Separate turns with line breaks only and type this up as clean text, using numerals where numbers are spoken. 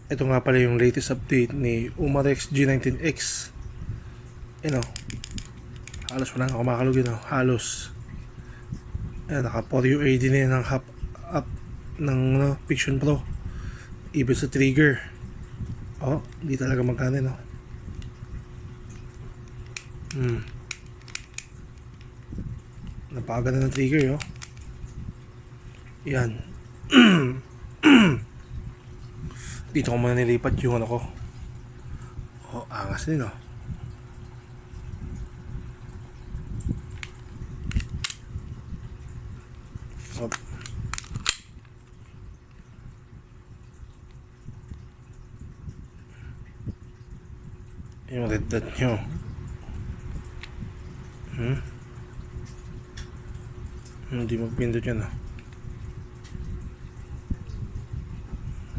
Ito nga pala yung latest update ni Umarex G19X. Halos wala na kumakalugin, halos. Naka 4 UAD na yun ng half up ng Fiction Pro. Ibig sa trigger. Hindi talaga magkano, napakaganda ng trigger, yan. Dito ko muna nilipat yung ko. Angas din, yung red dot nyo. Hindi magpindot yan,